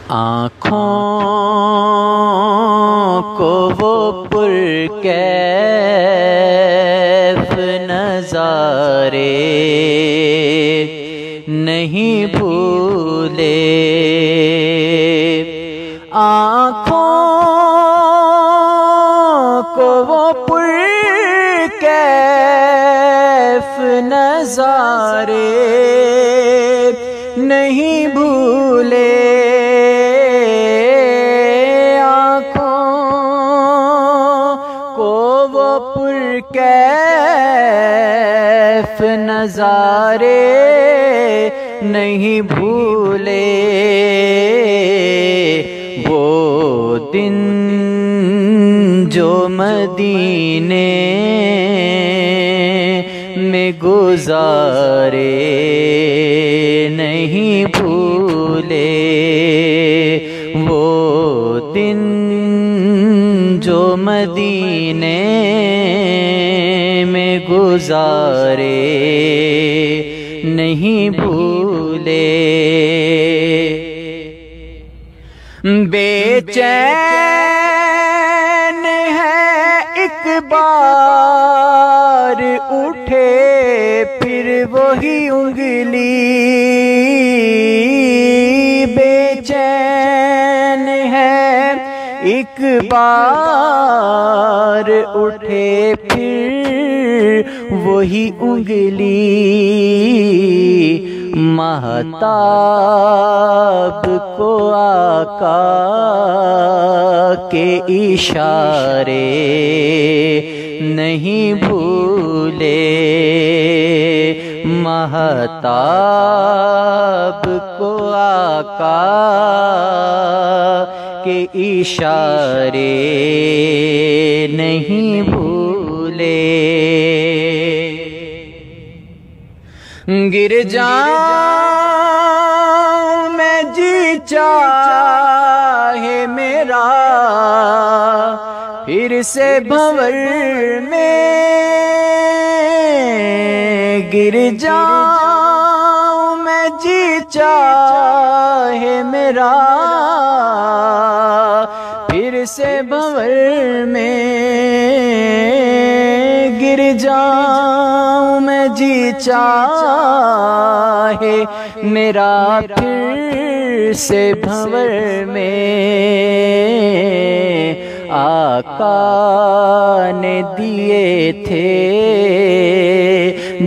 آنکھوں کو وہ پرکیف نظارے نہیں بھولے، آنکھوں کو وہ پرکیف نظارے نہیں بھولے، پرکیف نظارے نہیں بھولے، وہ دن جو مدینے میں گزارے نہیں بھولے، وہ دن جو مدینے میں گزارے نہیں بھولے، بے چین ہے ایک بار اٹھے پھر وہی انگلی، بے چین ہے ایک بار اٹھے پھر وہی انگلی، مہتاب کو آقا کے اشارے نہیں بھولے، مہتاب کو آقا کے اشارے نہیں بھولے، گر جاؤں میں جی چاہے میرا پھر سے بھنور میں، گر جاؤں میں جی چاہے میرا پھر سے بھنور میں، گر جاؤں میں جی چاہے میرا پھر سے بھنور میں، آقا نے دیے تھے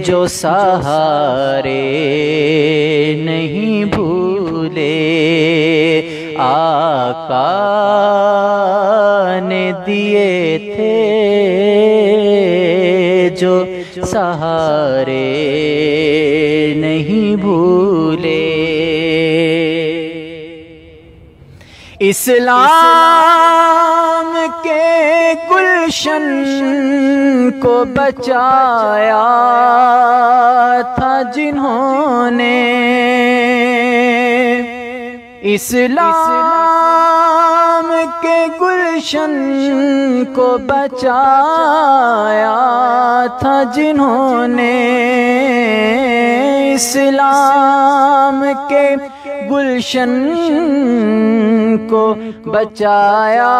جو سہارے نہیں بھولے، آقا نے دیے تھے جو سہارے نہیں بھولے، اسلام کے گلشن کو بچایا تھا جنہوں نے، اسلام کے گلشن کو بچایا تھا جنہوں نے، اسلام کے گلشن کو بچایا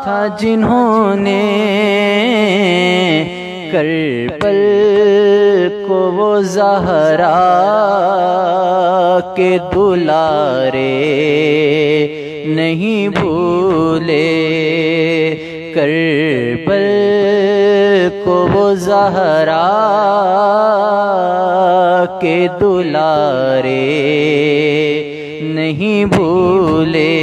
تھا جنہوں نے، کربل کو وہ زہرا کے دلارے نہیں بھولے، کربل کو وہ زہرا کے دلارے نہیں بھولے،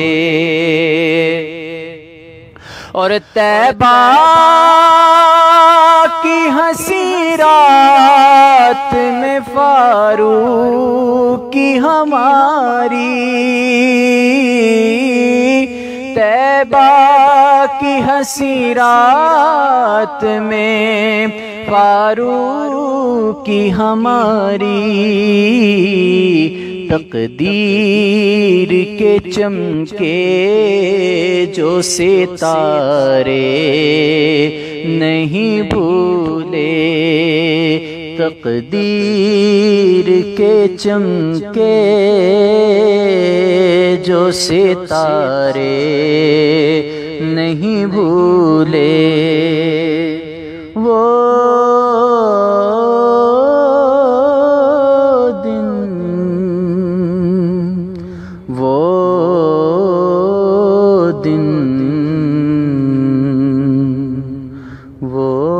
اور طیبہ کی حسین رات میں فاروق کی ہماری، طیبہ کی حسین رات میں فاروق کی ہماری، تقدیر کے چمکے جو ستارے نہیں بھولے، تقدیر کے چمکے جو جو ستارے نہیں بھولے، وہ دن وہ